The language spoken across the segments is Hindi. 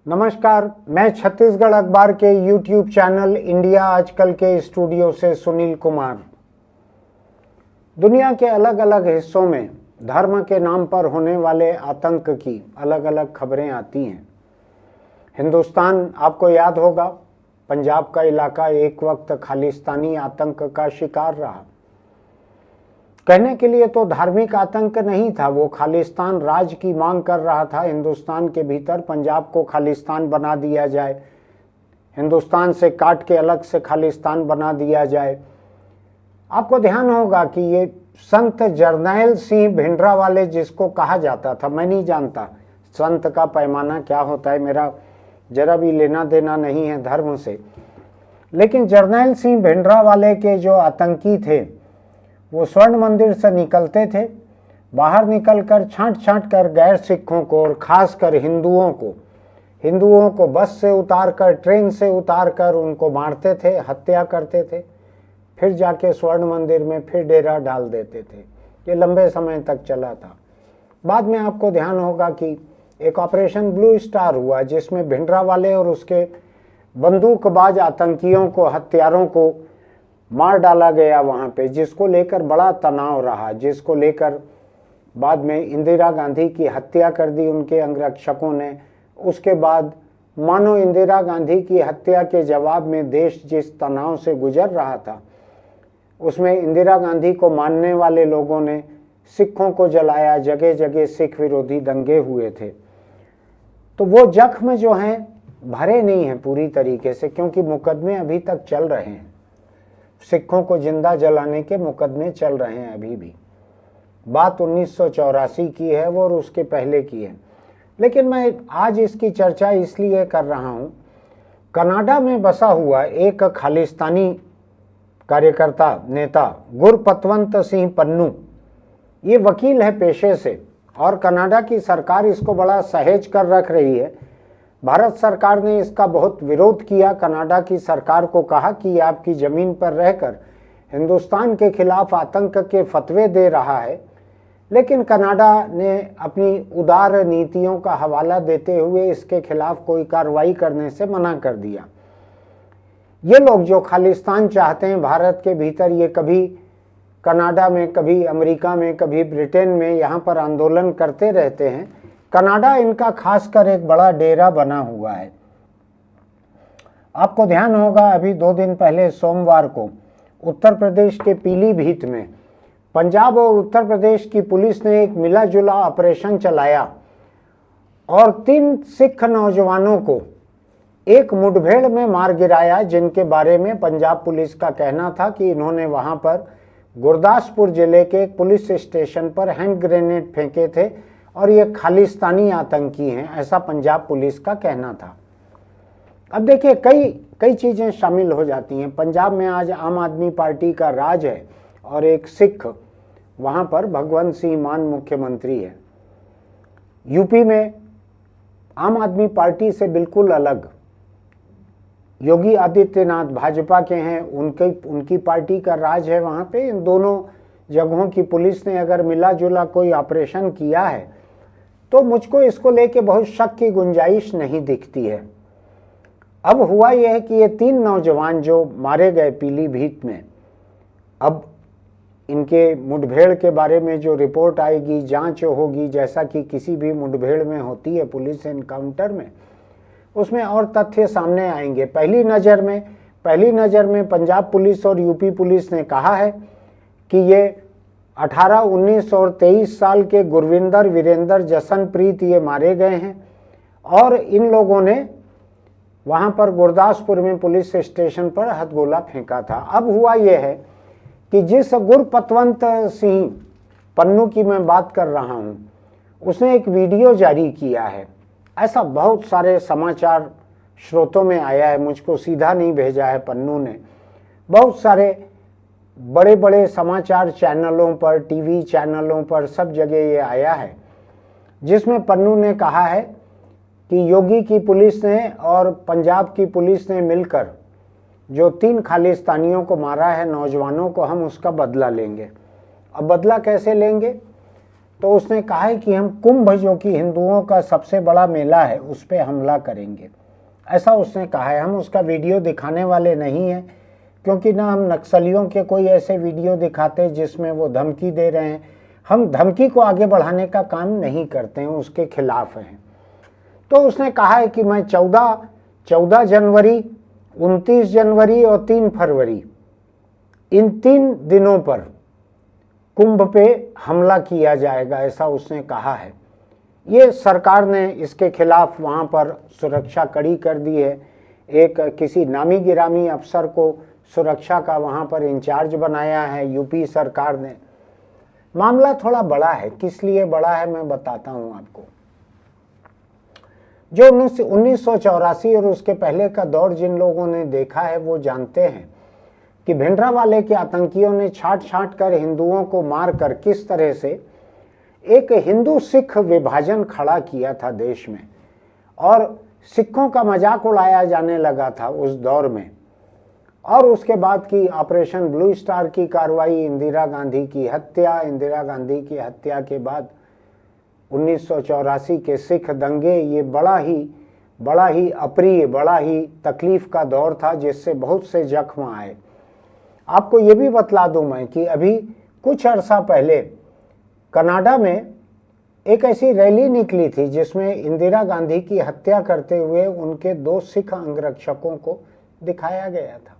नमस्कार, मैं छत्तीसगढ़ अखबार के YouTube चैनल इंडिया आजकल के स्टूडियो से सुनील कुमार। दुनिया के अलग अलग हिस्सों में धर्म के नाम पर होने वाले आतंक की अलग अलग खबरें आती हैं। हिंदुस्तान, आपको याद होगा, पंजाब का इलाका एक वक्त खालिस्तानी आतंक का शिकार रहा। कहने के लिए तो धार्मिक आतंक नहीं था, वो खालिस्तान राज की मांग कर रहा था। हिंदुस्तान के भीतर पंजाब को खालिस्तान बना दिया जाए, हिंदुस्तान से काट के अलग से खालिस्तान बना दिया जाए। आपको ध्यान होगा कि ये संत जरनैल सिंह भिंडरावाले, जिसको कहा जाता था, मैं नहीं जानता संत का पैमाना क्या होता है, मेरा जरा भी लेना देना नहीं है धर्म से, लेकिन जरनैल सिंह भिंडरावाले के जो आतंकी थे वो स्वर्ण मंदिर से निकलते थे, बाहर निकलकर छांट छांट कर गैर सिखों को और खासकर हिंदुओं को बस से उतार कर, ट्रेन से उतार कर उनको मारते थे, हत्या करते थे, फिर जाके स्वर्ण मंदिर में फिर डेरा डाल देते थे। ये लंबे समय तक चला था। बाद में आपको ध्यान होगा कि एक ऑपरेशन ब्लू स्टार हुआ, जिसमें भिंडरावाले और उसके बंदूकबाज आतंकियों को, हत्यारों को मार डाला गया वहाँ पे, जिसको लेकर बड़ा तनाव रहा, जिसको लेकर बाद में इंदिरा गांधी की हत्या कर दी उनके अंगरक्षकों ने। उसके बाद मानो इंदिरा गांधी की हत्या के जवाब में देश जिस तनाव से गुजर रहा था, उसमें इंदिरा गांधी को मानने वाले लोगों ने सिखों को जलाया, जगह जगह सिख विरोधी दंगे हुए थे। तो वो जख्म जो हैं भरे नहीं हैं पूरी तरीके से, क्योंकि मुकदमे अभी तक चल रहे हैं। सिखों को जिंदा जलाने के मुकदमे चल रहे हैं अभी भी। बात 1984 की है वो, और उसके पहले की है। लेकिन मैं आज इसकी चर्चा इसलिए कर रहा हूं, कनाडा में बसा हुआ एक खालिस्तानी कार्यकर्ता, नेता गुरपतवंत सिंह पन्नू, ये वकील है पेशे से, और कनाडा की सरकार इसको बड़ा सहेज कर रख रही है। भारत सरकार ने इसका बहुत विरोध किया। कनाडा की सरकार को कहा कि ये आपकी ज़मीन पर रहकर हिंदुस्तान के खिलाफ आतंक के फतवे दे रहा है, लेकिन कनाडा ने अपनी उदार नीतियों का हवाला देते हुए इसके खिलाफ कोई कार्रवाई करने से मना कर दिया। ये लोग जो खालिस्तान चाहते हैं भारत के भीतर, ये कभी कनाडा में, कभी अमेरिका में, कभी ब्रिटेन में यहाँ पर आंदोलन करते रहते हैं। कनाडा इनका खासकर एक बड़ा डेरा बना हुआ है। आपको ध्यान होगा, अभी 2 दिन पहले सोमवार को उत्तर प्रदेश के पीलीभीत में पंजाब और उत्तर प्रदेश की पुलिस ने एक मिला जुला ऑपरेशन चलाया और 3 सिख नौजवानों को एक मुठभेड़ में मार गिराया, जिनके बारे में पंजाब पुलिस का कहना था कि इन्होंने वहां पर गुरदासपुर जिले के पुलिस स्टेशन पर हैंड ग्रेनेड फेंके थे और ये खालिस्तानी आतंकी हैं, ऐसा पंजाब पुलिस का कहना था। अब देखिए, कई चीज़ें शामिल हो जाती हैं। पंजाब में आज आम आदमी पार्टी का राज है और एक सिख वहाँ पर भगवंत सिंह मान मुख्यमंत्री है। यूपी में आम आदमी पार्टी से बिल्कुल अलग योगी आदित्यनाथ भाजपा के हैं, उनकी पार्टी का राज है वहाँ पे। इन दोनों जगहों की पुलिस ने अगर मिला जुला कोई ऑपरेशन किया है तो मुझको इसको लेके बहुत शक की गुंजाइश नहीं दिखती है। अब हुआ यह है कि ये 3 नौजवान जो मारे गए पीलीभीत में, अब इनके मुठभेड़ के बारे में जो रिपोर्ट आएगी, जांच होगी, जैसा कि किसी भी मुठभेड़ में होती है पुलिस एनकाउंटर में, उसमें और तथ्य सामने आएंगे। पहली नज़र में पंजाब पुलिस और यूपी पुलिस ने कहा है कि ये 18, 19 और 23 साल के गुरविंदर, वीरेंद्र, जसनप्रीत ये मारे गए हैं और इन लोगों ने वहाँ पर गुरदासपुर में पुलिस स्टेशन पर हथगोला फेंका था। अब हुआ यह है कि जिस गुरपतवंत सिंह पन्नू की मैं बात कर रहा हूँ, उसने एक वीडियो जारी किया है। ऐसा बहुत सारे समाचार स्रोतों में आया है, मुझको सीधा नहीं भेजा है पन्नू ने। बहुत सारे बड़े बड़े समाचार चैनलों पर, टीवी चैनलों पर, सब जगह ये आया है, जिसमें पन्नू ने कहा है कि योगी की पुलिस ने और पंजाब की पुलिस ने मिलकर जो 3 खालिस्तानियों को मारा है, नौजवानों को, हम उसका बदला लेंगे। अब बदला कैसे लेंगे? तो उसने कहा है कि हम कुंभ, जो कि हिंदुओं का सबसे बड़ा मेला है, उस पर हमला करेंगे, ऐसा उसने कहा है। हम उसका वीडियो दिखाने वाले नहीं हैं, क्योंकि ना हम नक्सलियों के कोई ऐसे वीडियो दिखाते जिसमें वो धमकी दे रहे हैं। हम धमकी को आगे बढ़ाने का काम नहीं करते हैं, उसके खिलाफ हैं। तो उसने कहा है कि मैं 14 जनवरी, 29 जनवरी और 3 फरवरी, इन 3 दिनों पर कुंभ पे हमला किया जाएगा, ऐसा उसने कहा है। ये सरकार ने इसके खिलाफ वहाँ पर सुरक्षा कड़ी कर दी है। एक किसी नामी गिरामी अफसर को सुरक्षा का वहाँ पर इंचार्ज बनाया है यूपी सरकार ने। मामला थोड़ा बड़ा है, किस लिए बड़ा है मैं बताता हूँ आपको। जो 1984 और उसके पहले का दौर जिन लोगों ने देखा है वो जानते हैं कि भिंडरावाले के आतंकियों ने छांट कर हिंदुओं को मार कर किस तरह से एक हिंदू सिख विभाजन खड़ा किया था देश में, और सिखों का मजाक उड़ाया जाने लगा था उस दौर में। और उसके बाद की ऑपरेशन ब्लू स्टार की कार्रवाई, इंदिरा गांधी की हत्या, इंदिरा गांधी की हत्या के बाद 1984 के सिख दंगे, ये बड़ा ही अप्रिय, बड़ा ही तकलीफ का दौर था, जिससे बहुत से जख्म आए। आपको ये भी बतला दूं मैं कि अभी कुछ अरसा पहले कनाडा में एक ऐसी रैली निकली थी जिसमें इंदिरा गांधी की हत्या करते हुए उनके 2 सिख अंगरक्षकों को दिखाया गया था।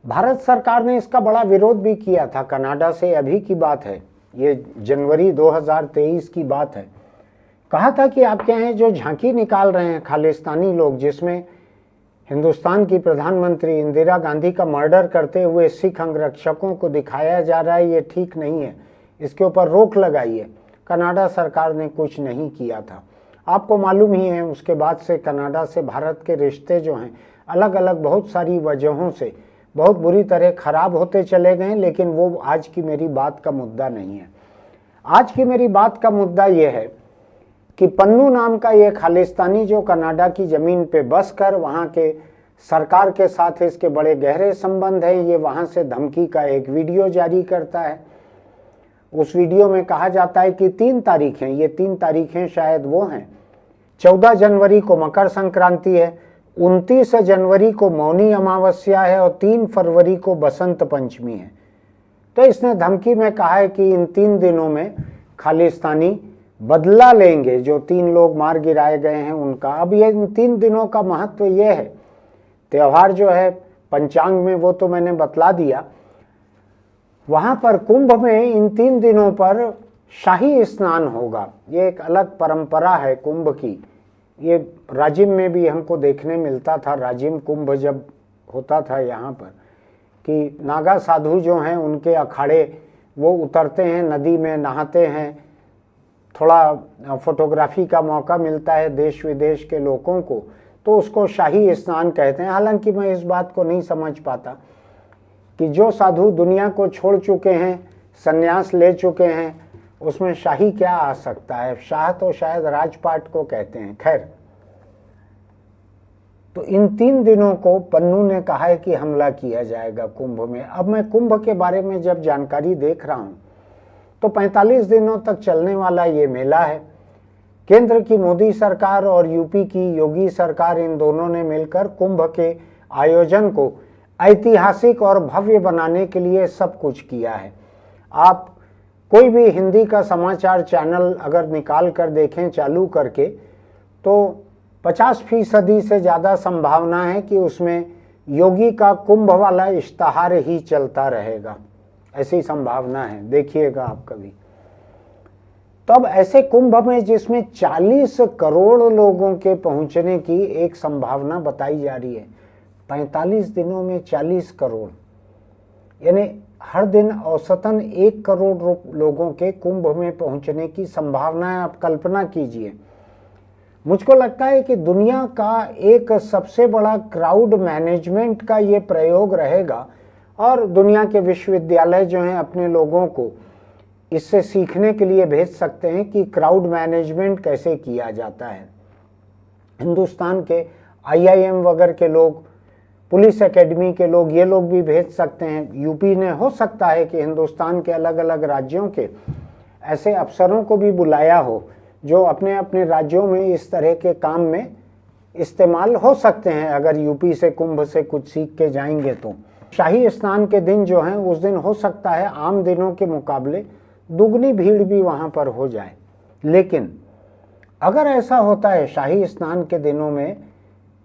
भारत सरकार ने इसका बड़ा विरोध भी किया था। कनाडा से अभी की बात है, ये जनवरी 2023 की बात है। कहा था कि आप क्या हैं जो झांकी निकाल रहे हैं खालिस्तानी लोग, जिसमें हिंदुस्तान की प्रधानमंत्री इंदिरा गांधी का मर्डर करते हुए सिख अंगरक्षकों को दिखाया जा रहा है, ये ठीक नहीं है, इसके ऊपर रोक लगाइए। कनाडा सरकार ने कुछ नहीं किया था। आपको मालूम ही है उसके बाद से कनाडा से भारत के रिश्ते जो हैं अलग अलग बहुत सारी वजहों से बहुत बुरी तरह खराब होते चले गए, लेकिन वो आज की मेरी बात का मुद्दा नहीं है। आज की मेरी बात का मुद्दा ये है कि पन्नू नाम का ये खालिस्तानी जो कनाडा की ज़मीन पे बस कर वहाँ के सरकार के साथ इसके बड़े गहरे संबंध हैं, ये वहाँ से धमकी का एक वीडियो जारी करता है। उस वीडियो में कहा जाता है कि 3 तारीखें, ये 3 तारीखें शायद वो हैं, 14 जनवरी को मकर संक्रांति है, 29 जनवरी को मौनी अमावस्या है और 3 फरवरी को बसंत पंचमी है। तो इसने धमकी में कहा है कि इन 3 दिनों में खालिस्तानी बदला लेंगे जो 3 लोग मार गिराए गए हैं उनका। अब ये इन 3 दिनों का महत्व ये है, त्यौहार जो है पंचांग में वो तो मैंने बतला दिया। वहाँ पर कुंभ में इन 3 दिनों पर शाही स्नान होगा। ये एक अलग परंपरा है कुंभ की। ये राजिम में भी हमको देखने मिलता था, राजिम कुंभ जब होता था यहाँ पर, कि नागा साधु जो हैं उनके अखाड़े वो उतरते हैं नदी में, नहाते हैं। थोड़ा फोटोग्राफी का मौका मिलता है देश विदेश के लोगों को, तो उसको शाही स्नान कहते हैं। हालांकि मैं इस बात को नहीं समझ पाता कि जो साधु दुनिया को छोड़ चुके हैं, संन्यास ले चुके हैं, उसमें शाही क्या आ सकता है। शाह तो शायद राजपाट को कहते हैं। खैर, तो इन 3 दिनों को पन्नू ने कहा है कि हमला किया जाएगा कुंभ में। अब मैं कुंभ के बारे में जब जानकारी देख रहा हूं तो 45 दिनों तक चलने वाला ये मेला है। केंद्र की मोदी सरकार और यूपी की योगी सरकार, इन दोनों ने मिलकर कुंभ के आयोजन को ऐतिहासिक और भव्य बनाने के लिए सब कुछ किया है। आप कोई भी हिंदी का समाचार चैनल अगर निकाल कर देखें चालू करके, तो 50% से ज़्यादा संभावना है कि उसमें योगी का कुंभ वाला इश्तहार ही चलता रहेगा। ऐसी संभावना है, देखिएगा आप कभी। तो अब ऐसे कुंभ में जिसमें 40 करोड़ लोगों के पहुंचने की एक संभावना बताई जा रही है, 45 दिनों में 40 करोड़, यानी हर दिन औसतन 1 करोड़ लोगों के कुंभ में पहुंचने की संभावना है। आप कल्पना कीजिए। मुझको लगता है कि दुनिया का एक सबसे बड़ा क्राउड मैनेजमेंट का ये प्रयोग रहेगा, और दुनिया के विश्वविद्यालय जो हैं अपने लोगों को इससे सीखने के लिए भेज सकते हैं कि क्राउड मैनेजमेंट कैसे किया जाता है। हिंदुस्तान के IIM वगैरह के लोग, पुलिस एकेडमी के लोग, ये लोग भी भेज सकते हैं। यूपी ने, हो सकता है कि हिंदुस्तान के अलग अलग राज्यों के ऐसे अफसरों को भी बुलाया हो जो अपने अपने राज्यों में इस तरह के काम में इस्तेमाल हो सकते हैं। अगर यूपी से कुंभ से कुछ सीख के जाएंगे तो शाही स्नान के दिन जो है उस दिन हो सकता है आम दिनों के मुकाबले दुगनी भीड़ भी वहाँ पर हो जाए। लेकिन अगर ऐसा होता है शाही स्नान के दिनों में,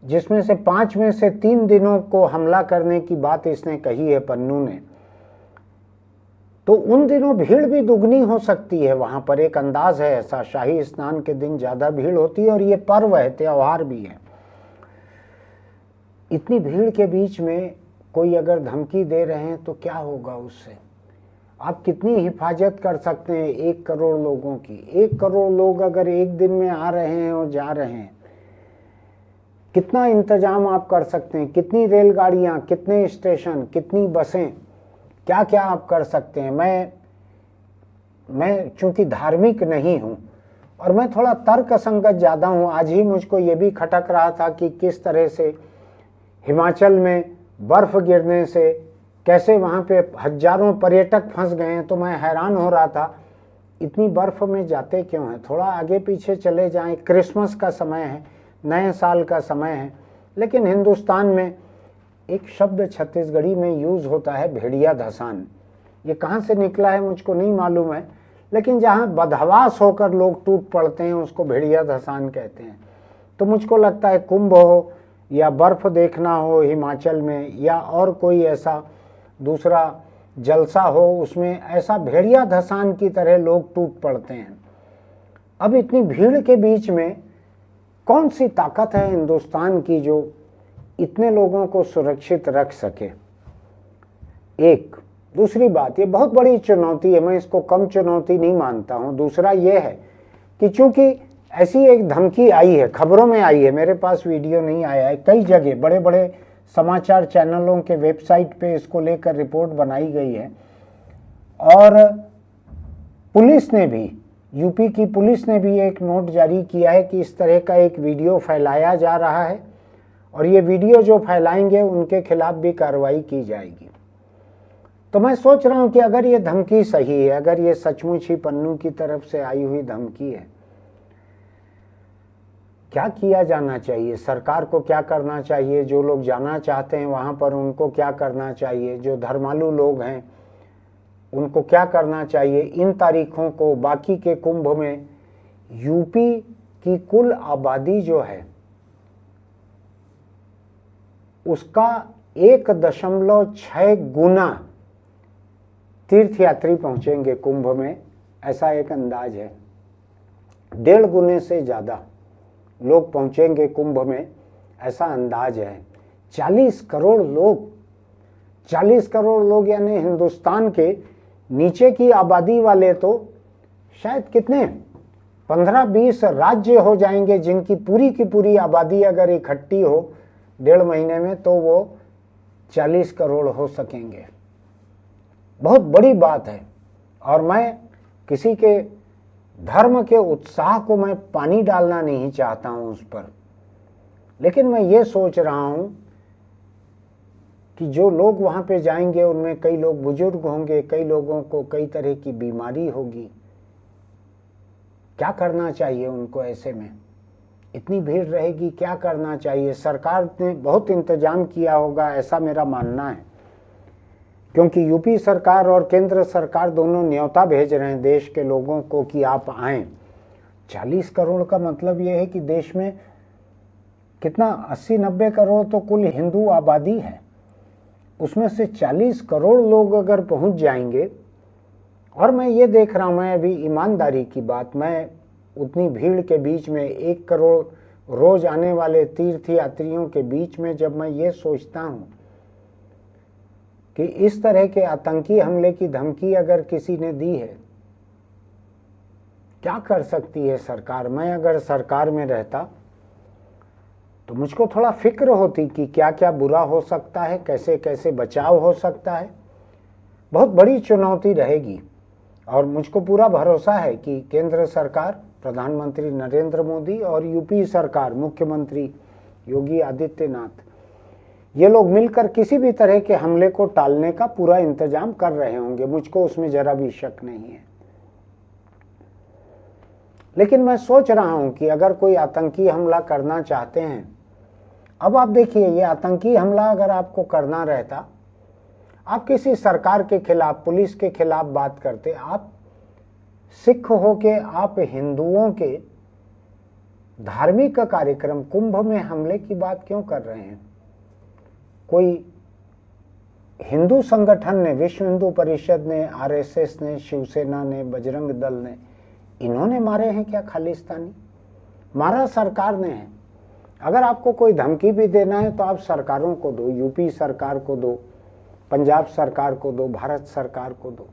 जिसमें से 5 में से 3 दिनों को हमला करने की बात इसने कही है पन्नू ने, तो उन दिनों भीड़ भी दुगनी हो सकती है। वहाँ पर एक अंदाज है ऐसा, शाही स्नान के दिन ज़्यादा भीड़ होती है और ये पर्व है, त्यौहार भी है। इतनी भीड़ के बीच में कोई अगर धमकी दे रहे हैं तो क्या होगा उससे? आप कितनी हिफाजत कर सकते हैं 1 करोड़ लोगों की? 1 करोड़ लोग अगर एक दिन में आ रहे हैं और जा रहे हैं, कितना इंतजाम आप कर सकते हैं? कितनी रेलगाड़ियां, कितने स्टेशन, कितनी बसें, क्या क्या आप कर सकते हैं? मैं चूंकि धार्मिक नहीं हूं और मैं थोड़ा तर्क संगत ज़्यादा हूं, आज ही मुझको ये भी खटक रहा था कि किस तरह से हिमाचल में बर्फ़ गिरने से कैसे वहाँ पे हजारों पर्यटक फंस गए हैं। तो मैं हैरान हो रहा था, इतनी बर्फ़ में जाते क्यों हैं? थोड़ा आगे पीछे चले जाएं, क्रिसमस का समय है, नए साल का समय है। लेकिन हिंदुस्तान में एक शब्द छत्तीसगढ़ी में यूज़ होता है, भेड़िया धसान। ये कहाँ से निकला है मुझको नहीं मालूम है, लेकिन जहाँ बदहवास होकर लोग टूट पड़ते हैं उसको भेड़िया धसान कहते हैं। तो मुझको लगता है कुंभ हो या बर्फ़ देखना हो हिमाचल में या और कोई ऐसा दूसरा जलसा हो, उसमें ऐसा भेड़िया धसान की तरह लोग टूट पड़ते हैं। अब इतनी भीड़ के बीच में कौन सी ताकत है हिंदुस्तान की जो इतने लोगों को सुरक्षित रख सके? एक दूसरी बात, ये बहुत बड़ी चुनौती है, मैं इसको कम चुनौती नहीं मानता हूँ। दूसरा ये है कि चूंकि ऐसी एक धमकी आई है, खबरों में आई है, मेरे पास वीडियो नहीं आया है, कई जगह बड़े बड़े समाचार चैनलों के वेबसाइट पे इसको लेकर रिपोर्ट बनाई गई है और पुलिस ने भी, यूपी की पुलिस ने भी एक नोट जारी किया है कि इस तरह का एक वीडियो फैलाया जा रहा है और ये वीडियो जो फैलाएंगे उनके खिलाफ भी कार्रवाई की जाएगी। तो मैं सोच रहा हूँ कि अगर ये धमकी सही है, अगर ये सचमुच ही पन्नू की तरफ से आई हुई धमकी है, क्या किया जाना चाहिए? सरकार को क्या करना चाहिए? जो लोग जाना चाहते हैं वहाँ पर उनको क्या करना चाहिए? जो धर्मालु लोग हैं उनको क्या करना चाहिए? इन तारीखों को, बाकी के कुंभ में यूपी की कुल आबादी जो है उसका 1.6 गुना तीर्थयात्री पहुंचेंगे कुंभ में, ऐसा एक अंदाज है। 1.5 गुने से ज़्यादा लोग पहुंचेंगे कुंभ में, ऐसा अंदाज है। 40 करोड़ लोग, 40 करोड़ लोग यानी हिंदुस्तान के नीचे की आबादी वाले तो शायद कितने 15-20 राज्य हो जाएंगे जिनकी पूरी की पूरी आबादी अगर इकट्ठी हो 1.5 महीने में तो वो 40 करोड़ हो सकेंगे। बहुत बड़ी बात है और मैं किसी के धर्म के उत्साह को मैं पानी डालना नहीं चाहता हूं उस पर, लेकिन मैं ये सोच रहा हूं कि जो लोग वहां पे जाएंगे उनमें कई लोग बुजुर्ग होंगे, कई लोगों को कई तरह की बीमारी होगी। क्या करना चाहिए उनको? ऐसे में इतनी भीड़ रहेगी, क्या करना चाहिए? सरकार ने बहुत इंतजाम किया होगा ऐसा मेरा मानना है, क्योंकि यूपी सरकार और केंद्र सरकार दोनों न्योता भेज रहे हैं देश के लोगों को कि आप आएं। 40 करोड़ का मतलब यह है कि देश में कितना 80-90 करोड़ तो कुल हिंदू आबादी है, उसमें से 40 करोड़ लोग अगर पहुंच जाएंगे। और मैं ये देख रहा हूं, मैं अभी ईमानदारी की बात, मैं उतनी भीड़ के बीच में 1 करोड़ रोज आने वाले तीर्थ यात्रियों के बीच में जब मैं ये सोचता हूं कि इस तरह के आतंकी हमले की धमकी अगर किसी ने दी है, क्या कर सकती है सरकार? मैं अगर सरकार में रहता तो मुझको थोड़ा फिक्र होती कि क्या क्या बुरा हो सकता है, कैसे कैसे बचाव हो सकता है। बहुत बड़ी चुनौती रहेगी और मुझको पूरा भरोसा है कि केंद्र सरकार, प्रधानमंत्री नरेंद्र मोदी और यूपी सरकार, मुख्यमंत्री योगी आदित्यनाथ, ये लोग मिलकर किसी भी तरह के हमले को टालने का पूरा इंतजाम कर रहे होंगे। मुझको उसमें जरा भी शक नहीं है। लेकिन मैं सोच रहा हूं कि अगर कोई आतंकी हमला करना चाहते हैं, अब आप देखिए, ये आतंकी हमला अगर आपको करना रहता, आप किसी सरकार के खिलाफ, पुलिस के खिलाफ बात करते। आप सिख हो के आप हिंदुओं के धार्मिक कार्यक्रम कुंभ में हमले की बात क्यों कर रहे हैं? कोई हिंदू संगठन ने, विश्व हिंदू परिषद ने, आरएसएस ने, शिवसेना ने, बजरंग दल ने, इन्होंने मारे हैं क्या खालिस्तानी? मारा सरकार ने है। अगर आपको कोई धमकी भी देना है तो आप सरकारों को दो, यूपी सरकार को दो, पंजाब सरकार को दो, भारत सरकार को दो।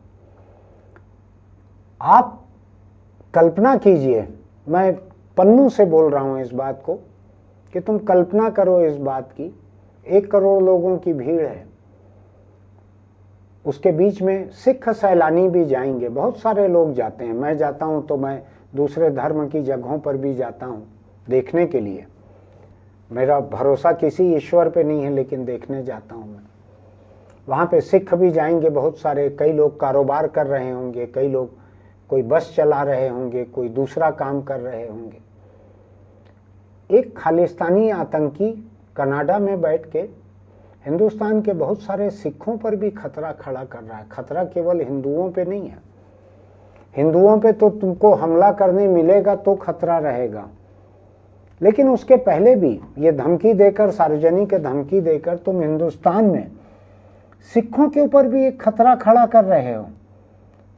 आप कल्पना कीजिए, मैं पन्नू से बोल रहा हूं इस बात को, कि तुम कल्पना करो इस बात की, 1 करोड़ लोगों की भीड़ है, उसके बीच में सिख सैलानी भी जाएंगे, बहुत सारे लोग जाते हैं। मैं जाता हूं तो मैं दूसरे धर्म की जगहों पर भी जाता हूं देखने के लिए। मेरा भरोसा किसी ईश्वर पे नहीं है, लेकिन देखने जाता हूं मैं। वहाँ पे सिख भी जाएंगे बहुत सारे, कई लोग कारोबार कर रहे होंगे, कई लोग कोई बस चला रहे होंगे, कोई दूसरा काम कर रहे होंगे। एक खालिस्तानी आतंकी कनाडा में बैठ के हिंदुस्तान के बहुत सारे सिखों पर भी खतरा खड़ा कर रहा है। खतरा केवल हिंदुओं पे नहीं है, हिंदुओं पे तो तुमको हमला करने मिलेगा तो खतरा रहेगा, लेकिन उसके पहले भी ये धमकी देकर, सार्वजनिक धमकी देकर तुम हिंदुस्तान में सिखों के ऊपर भी एक खतरा खड़ा कर रहे हो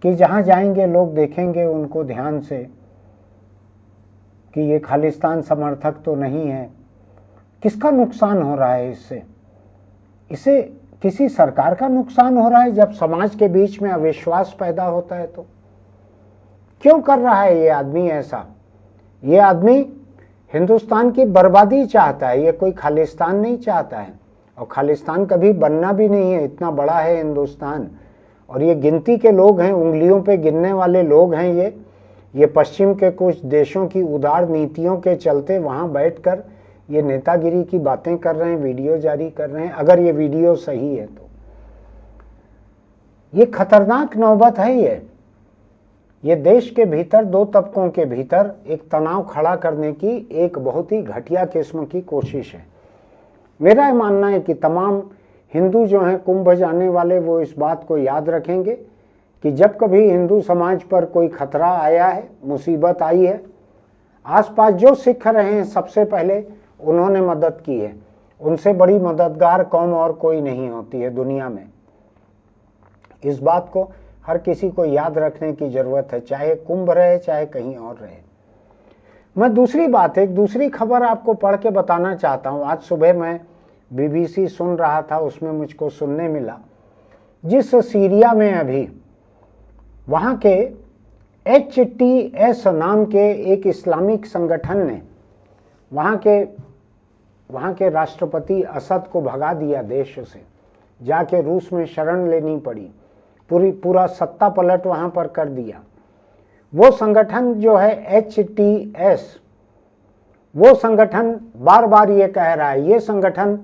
कि जहां जाएंगे लोग देखेंगे उनको ध्यान से कि ये खालिस्तान समर्थक तो नहीं है। किसका नुकसान हो रहा है इससे? इसे किसी सरकार का नुकसान हो रहा है। जब समाज के बीच में अविश्वास पैदा होता है तो क्यों कर रहा है ये आदमी ऐसा? ये आदमी हिंदुस्तान की बर्बादी चाहता है, ये कोई खालिस्तान नहीं चाहता है, और खालिस्तान कभी बनना भी नहीं है। इतना बड़ा है हिंदुस्तान, और ये गिनती के लोग हैं, उंगलियों पे गिनने वाले लोग हैं। ये पश्चिम के कुछ देशों की उदार नीतियों के चलते वहाँ बैठकर ये नेतागिरी की बातें कर रहे हैं, वीडियो जारी कर रहे हैं। अगर ये वीडियो सही है तो ये खतरनाक नौबत है। ये देश के भीतर, 2 तबकों के भीतर एक तनाव खड़ा करने की एक बहुत ही घटिया किस्म की कोशिश है। मेरा मानना है कि तमाम हिंदू जो हैं कुंभ जाने वाले, वो इस बात को याद रखेंगे कि जब कभी हिंदू समाज पर कोई खतरा आया है, मुसीबत आई है, आसपास जो सिख रहे हैं सबसे पहले उन्होंने मदद की है। उनसे बड़ी मददगार कौम और कोई नहीं होती है दुनिया में। इस बात को हर किसी को याद रखने की जरूरत है, चाहे कुंभ रहे चाहे कहीं और रहे। मैं दूसरी बात, एक दूसरी खबर आपको पढ़ के बताना चाहता हूं। आज सुबह मैं बीबीसी सुन रहा था, उसमें मुझको सुनने मिला, जिस सीरिया में अभी वहाँ के HTS नाम के एक इस्लामिक संगठन ने वहाँ के राष्ट्रपति असद को भगा दिया देश से, जाके रूस में शरण लेनी पड़ी, पूरा सत्ता पलट वहाँ पर कर दिया। वो संगठन जो है HTS, वो संगठन बार बार ये कह रहा है, ये संगठन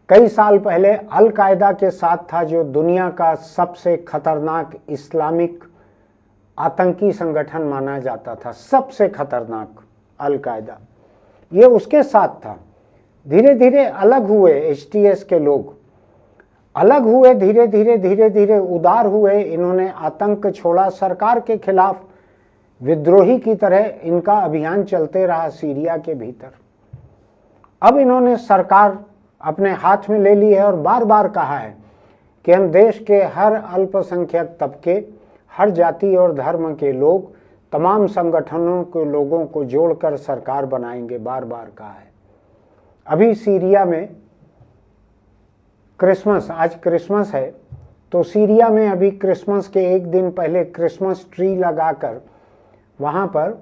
कई साल पहले अल कायदा के साथ था, जो दुनिया का सबसे खतरनाक इस्लामिक आतंकी संगठन माना जाता था, सबसे खतरनाक अल कायदा, ये उसके साथ था। धीरे धीरे अलग हुए HTS के लोग, अलग हुए, धीरे धीरे उदार हुए, इन्होंने आतंक छोड़ा, सरकार के खिलाफ विद्रोही की तरह इनका अभियान चलते रहा सीरिया के भीतर। अब इन्होंने सरकार अपने हाथ में ले ली है और बार बार कहा है कि हम देश के हर अल्पसंख्यक तबके, हर जाति और धर्म के लोग, तमाम संगठनों के लोगों को जोड़कर सरकार बनाएंगे, बार बार कहा है। अभी सीरिया में क्रिसमस, आज क्रिसमस है, तो सीरिया में अभी क्रिसमस के एक दिन पहले क्रिसमस ट्री लगाकर वहाँ पर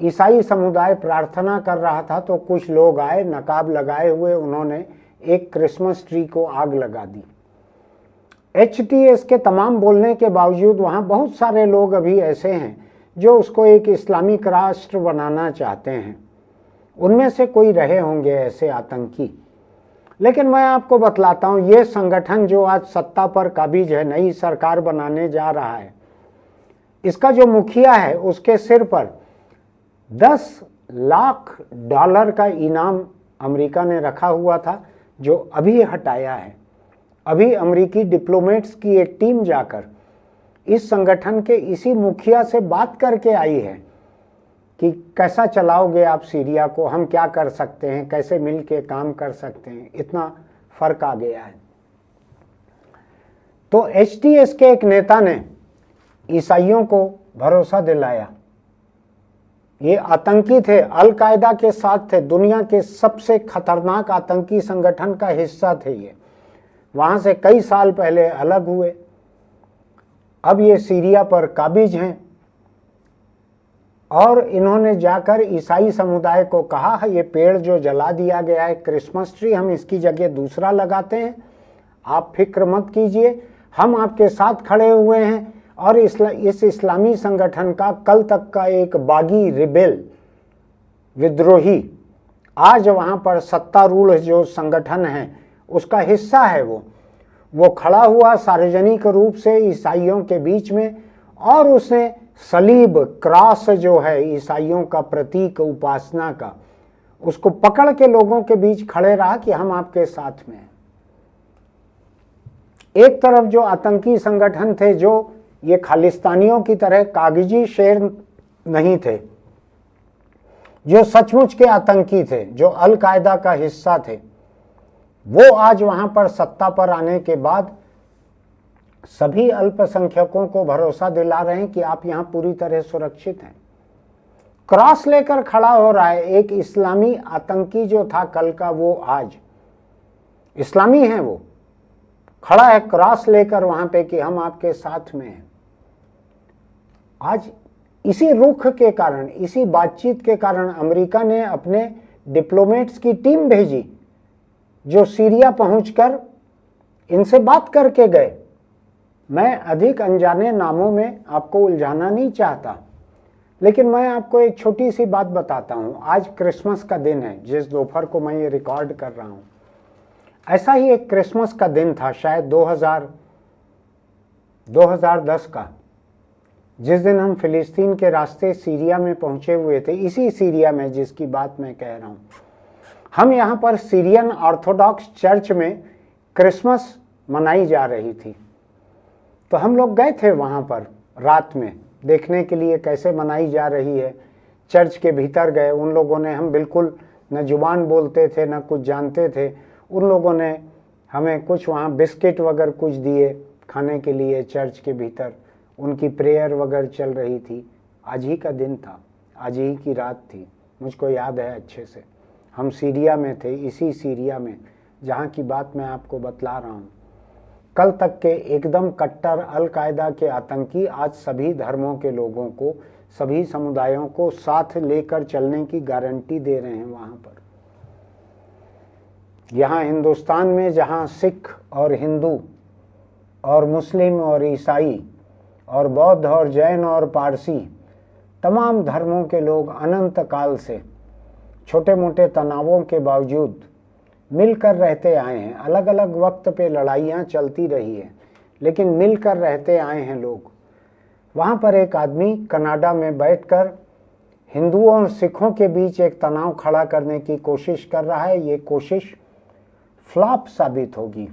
ईसाई समुदाय प्रार्थना कर रहा था, तो कुछ लोग आए नकाब लगाए हुए, उन्होंने एक क्रिसमस ट्री को आग लगा दी। HTS के तमाम बोलने के बावजूद वहाँ बहुत सारे लोग अभी ऐसे हैं जो उसको एक इस्लामिक राष्ट्र बनाना चाहते हैं। उनमें से कोई रहे होंगे ऐसे आतंकी, लेकिन मैं आपको बतलाता हूँ, ये संगठन जो आज सत्ता पर काबिज है, नई सरकार बनाने जा रहा है, इसका जो मुखिया है उसके सिर पर 10 लाख डॉलर का इनाम अमेरिका ने रखा हुआ था, जो अभी हटाया है। अभी अमेरिकी डिप्लोमेट्स की एक टीम जाकर इस संगठन के इसी मुखिया से बात करके आई है कि कैसा चलाओगे आप सीरिया को, हम क्या कर सकते हैं, कैसे मिल के काम कर सकते हैं। इतना फर्क आ गया है। तो HTS के एक नेता ने ईसाइयों को भरोसा दिलाया। ये आतंकी थे, अल कायदा के साथ थे, दुनिया के सबसे खतरनाक आतंकी संगठन का हिस्सा थे। ये वहां से कई साल पहले अलग हुए, अब ये सीरिया पर काबिज हैं। और इन्होंने जाकर ईसाई समुदाय को कहा है, ये पेड़ जो जला दिया गया है क्रिसमस ट्री, हम इसकी जगह दूसरा लगाते हैं, आप फिक्र मत कीजिए, हम आपके साथ खड़े हुए हैं। और इस इस्लामी संगठन का कल तक का एक बागी रिबेल विद्रोही आज वहां पर सत्तारूढ़ जो संगठन है उसका हिस्सा है। वो खड़ा हुआ सार्वजनिक रूप से ईसाइयों के बीच में, और उसने सलीब क्रॉस जो है ईसाइयों का प्रतीक उपासना का, उसको पकड़ के लोगों के बीच खड़े रहा कि हम आपके साथ में हैं। एक तरफ जो आतंकी संगठन थे, जो ये खालिस्तानियों की तरह कागजी शेर नहीं थे, जो सचमुच के आतंकी थे, जो अल कायदा का हिस्सा थे, वो आज वहां पर सत्ता पर आने के बाद सभी अल्पसंख्यकों को भरोसा दिला रहे हैं कि आप यहां पूरी तरह सुरक्षित हैं। क्रॉस लेकर खड़ा हो रहा है एक इस्लामी आतंकी जो था कल का, वो आज इस्लामी है, वो खड़ा है क्रॉस लेकर वहां पे कि हम आपके साथ में हैं। आज इसी रुख के कारण, इसी बातचीत के कारण अमेरिका ने अपने डिप्लोमेट्स की टीम भेजी जो सीरिया पहुंचकर इनसे बात करके गए। मैं अधिक अनजाने नामों में आपको उलझाना नहीं चाहता, लेकिन मैं आपको एक छोटी सी बात बताता हूं। आज क्रिसमस का दिन है, जिस दोपहर को मैं ये रिकॉर्ड कर रहा हूं, ऐसा ही एक क्रिसमस का दिन था शायद 2010 का, जिस दिन हम फिलिस्तीन के रास्ते सीरिया में पहुंचे हुए थे। इसी सीरिया में जिसकी बात मैं कह रहा हूं, हम यहाँ पर सीरियन ऑर्थोडॉक्स चर्च में क्रिसमस मनाई जा रही थी। तो हम लोग गए थे वहाँ पर रात में देखने के लिए कैसे मनाई जा रही है। चर्च के भीतर गए, उन लोगों ने, हम बिल्कुल न जुबान बोलते थे न कुछ जानते थे, उन लोगों ने हमें कुछ वहाँ बिस्किट वगैरह कुछ दिए खाने के लिए। चर्च के भीतर उनकी प्रेयर वगैरह चल रही थी। आज ही का दिन था, आज ही की रात थी, मुझको याद है अच्छे से। हम सीरिया में थे, इसी सीरिया में जहाँ की बात मैं आपको बतला रहा हूँ। कल तक के एकदम कट्टर अल कायदा के आतंकी आज सभी धर्मों के लोगों को, सभी समुदायों को साथ लेकर चलने की गारंटी दे रहे हैं वहाँ पर। यहाँ हिंदुस्तान में जहाँ सिख और हिंदू और मुस्लिम और ईसाई और बौद्ध और जैन और पारसी, तमाम धर्मों के लोग अनंत काल से छोटे मोटे तनावों के बावजूद मिलकर रहते आए हैं। अलग अलग वक्त पे लड़ाइयाँ चलती रही है, लेकिन मिलकर रहते आए हैं लोग। वहाँ पर एक आदमी कनाडा में बैठकर हिंदुओं और सिखों के बीच एक तनाव खड़ा करने की कोशिश कर रहा है। ये कोशिश फ्लॉप साबित होगी,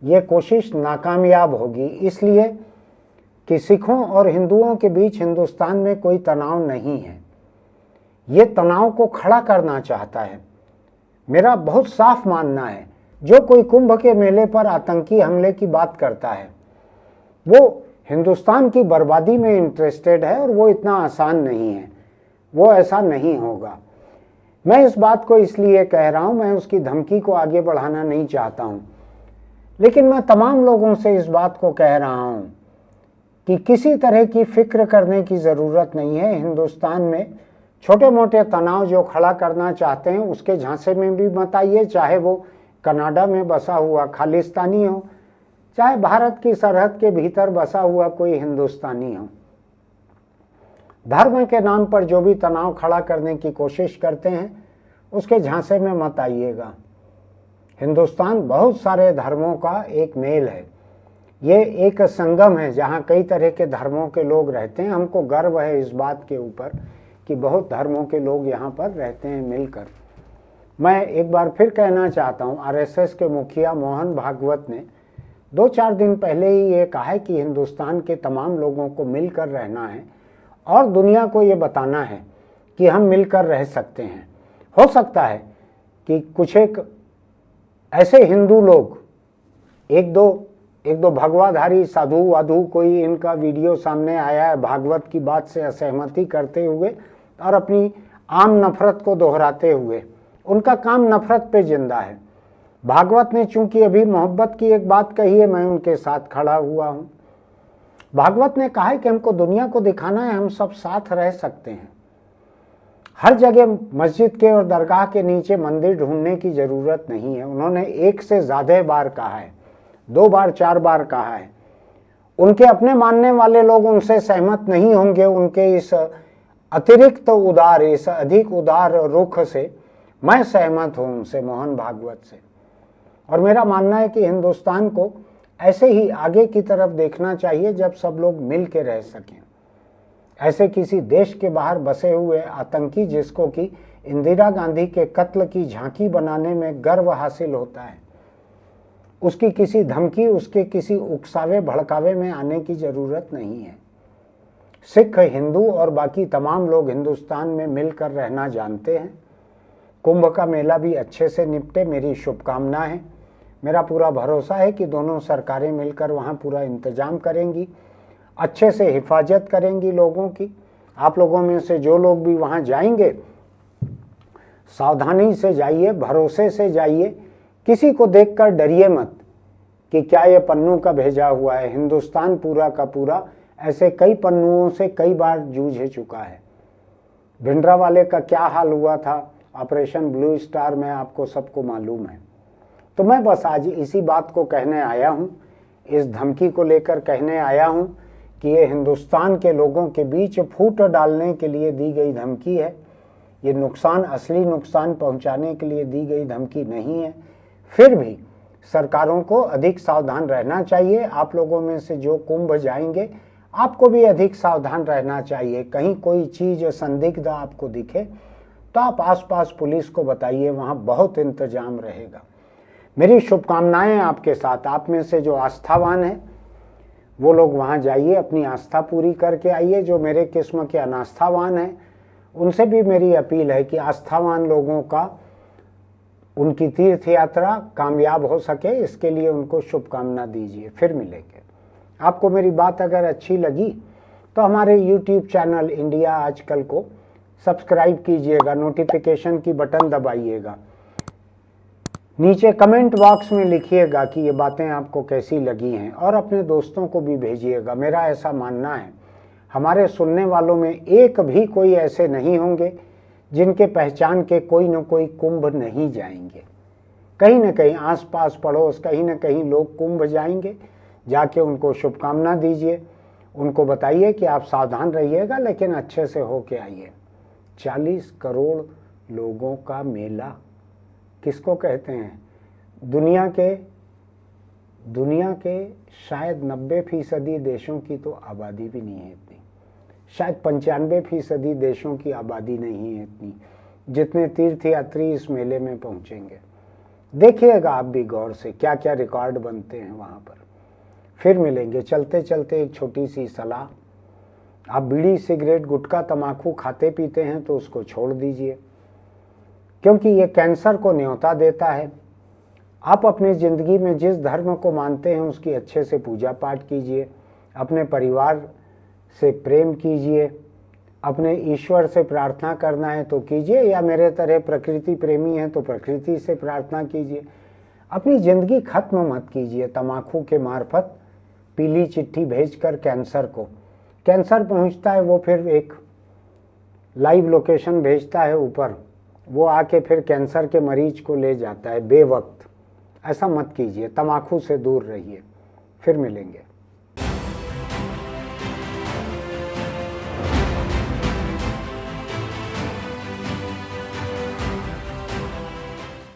ये कोशिश नाकामयाब होगी, इसलिए कि सिखों और हिंदुओं के बीच हिंदुस्तान में कोई तनाव नहीं है। ये तनाव को खड़ा करना चाहता है। मेरा बहुत साफ मानना है, जो कोई कुंभ के मेले पर आतंकी हमले की बात करता है वो हिंदुस्तान की बर्बादी में इंटरेस्टेड है, और वो इतना आसान नहीं है, वो ऐसा नहीं होगा। मैं इस बात को इसलिए कह रहा हूँ, मैं उसकी धमकी को आगे बढ़ाना नहीं चाहता हूँ, लेकिन मैं तमाम लोगों से इस बात को कह रहा हूँ कि किसी तरह की फिक्र करने की ज़रूरत नहीं है। हिंदुस्तान में छोटे मोटे तनाव जो खड़ा करना चाहते हैं उसके झांसे में भी मत आइए, चाहे वो कनाडा में बसा हुआ खालिस्तानी हो, चाहे भारत की सरहद के भीतर बसा हुआ कोई हिंदुस्तानी हो। धर्म के नाम पर जो भी तनाव खड़ा करने की कोशिश करते हैं उसके झांसे में मत आइएगा। हिंदुस्तान बहुत सारे धर्मों का एक मेल है, ये एक संगम है जहाँ कई तरह के धर्मों के लोग रहते हैं। हमको गर्व है इस बात के ऊपर कि बहुत धर्मों के लोग यहाँ पर रहते हैं मिलकर। मैं एक बार फिर कहना चाहता हूँ, आरएसएस के मुखिया मोहन भागवत ने 2-4 दिन पहले ही ये कहा है कि हिंदुस्तान के तमाम लोगों को मिलकर रहना है और दुनिया को ये बताना है कि हम मिलकर रह सकते हैं। हो सकता है कि कुछ एक ऐसे हिंदू लोग, एक दो भगवाधारी साधु वाधु, कोई इनका वीडियो सामने आया है भागवत की बात से असहमति करते हुए और अपनी आम नफरत को दोहराते हुए। उनका काम नफरत पे जिंदा है। भागवत ने चूंकि अभी मोहब्बत की एक बात कही है, मैं उनके साथ खड़ा हुआ हूं। भागवत ने कहा है कि हमको दुनिया को दिखाना है हम सब साथ रह सकते हैं। हर जगह मस्जिद के और दरगाह के नीचे मंदिर ढूंढने की जरूरत नहीं है। उन्होंने एक से ज्यादा बार कहा है, 2 बार 4 बार कहा है। उनके अपने मानने वाले लोग उनसे सहमत नहीं होंगे, उनके इस अतिरिक्त उदार, इस अधिक उदार रुख से। मैं सहमत हूं उनसे, मोहन भागवत से। और मेरा मानना है कि हिंदुस्तान को ऐसे ही आगे की तरफ देखना चाहिए जब सब लोग मिल के रह सकें। ऐसे किसी देश के बाहर बसे हुए आतंकी जिसको कि इंदिरा गांधी के कत्ल की झांकी बनाने में गर्व हासिल होता है, उसकी किसी धमकी, उसके किसी उकसावे भड़कावे में आने की जरूरत नहीं है। सिख, हिंदू और बाकी तमाम लोग हिंदुस्तान में मिलकर रहना जानते हैं। कुंभ का मेला भी अच्छे से निपटे, मेरी शुभकामना है। मेरा पूरा भरोसा है कि दोनों सरकारें मिलकर वहाँ पूरा इंतजाम करेंगी, अच्छे से हिफाजत करेंगी लोगों की। आप लोगों में से जो लोग भी वहाँ जाएंगे, सावधानी से जाइए, भरोसे से जाइए। किसी को देखकर डरिए मत कि क्या ये पन्नू का भेजा हुआ है। हिंदुस्तान पूरा का पूरा ऐसे कई पन्नुओं से कई बार जूझ चुका है। भिंडरावाले का क्या हाल हुआ था ऑपरेशन ब्लू स्टार में, आपको सबको मालूम है। तो मैं बस आज इसी बात को कहने आया हूँ, इस धमकी को लेकर कहने आया हूँ कि ये हिंदुस्तान के लोगों के बीच फूट डालने के लिए दी गई धमकी है। ये नुकसान, असली नुकसान पहुंचाने के लिए दी गई धमकी नहीं है। फिर भी सरकारों को अधिक सावधान रहना चाहिए। आप लोगों में से जो कुंभ जाएंगे, आपको भी अधिक सावधान रहना चाहिए। कहीं कोई चीज़ संदिग्ध आपको दिखे तो आप आसपास पुलिस को बताइए, वहाँ बहुत इंतजाम रहेगा। मेरी शुभकामनाएं आपके साथ। आप में से जो आस्थावान है वो लोग वहाँ जाइए, अपनी आस्था पूरी करके आइए। जो मेरे किस्म के अनास्थावान हैं उनसे भी मेरी अपील है कि आस्थावान लोगों का, उनकी तीर्थ यात्रा कामयाब हो सके, इसके लिए उनको शुभकामना दीजिए। फिर मिलेंगे। आपको मेरी बात अगर अच्छी लगी तो हमारे YouTube चैनल इंडिया आजकल को सब्सक्राइब कीजिएगा, नोटिफिकेशन की बटन दबाइएगा, नीचे कमेंट बॉक्स में लिखिएगा कि ये बातें आपको कैसी लगी हैं और अपने दोस्तों को भी भेजिएगा। मेरा ऐसा मानना है हमारे सुनने वालों में एक भी कोई ऐसे नहीं होंगे जिनके पहचान के कोई न कोई कुंभ नहीं जाएंगे। कहीं न कहीं आसपास पड़ोस, कहीं न कहीं लोग कुंभ जाएंगे। जाके उनको शुभकामना दीजिए, उनको बताइए कि आप सावधान रहिएगा लेकिन अच्छे से होके आइए। 40 करोड़ लोगों का मेला किसको कहते हैं? दुनिया के शायद 90% देशों की तो आबादी भी नहीं है इतनी, शायद 95% देशों की आबादी नहीं है इतनी, जितने तीर्थयात्री इस मेले में पहुंचेंगे। देखिएगा आप भी गौर से क्या क्या रिकॉर्ड बनते हैं वहाँ पर। फिर मिलेंगे। चलते चलते एक छोटी सी सलाह, आप बीड़ी, सिगरेट, गुटखा, तम्बाकू खाते पीते हैं तो उसको छोड़ दीजिए, क्योंकि ये कैंसर को न्योता देता है। आप अपनी ज़िंदगी में जिस धर्म को मानते हैं उसकी अच्छे से पूजा पाठ कीजिए, अपने परिवार से प्रेम कीजिए, अपने ईश्वर से प्रार्थना करना है तो कीजिए, या मेरे तरह प्रकृति प्रेमी हैं तो प्रकृति से प्रार्थना कीजिए। अपनी ज़िंदगी खत्म मत कीजिए तम्बाकू के मार्फत पीली चिट्ठी भेजकर कैंसर को। कैंसर पहुंचता है, वो फिर एक लाइव लोकेशन भेजता है ऊपर, वो आके फिर कैंसर के मरीज को ले जाता है बेवक्त। ऐसा मत कीजिए, तम्बाकू से दूर रहिए। फिर मिलेंगे।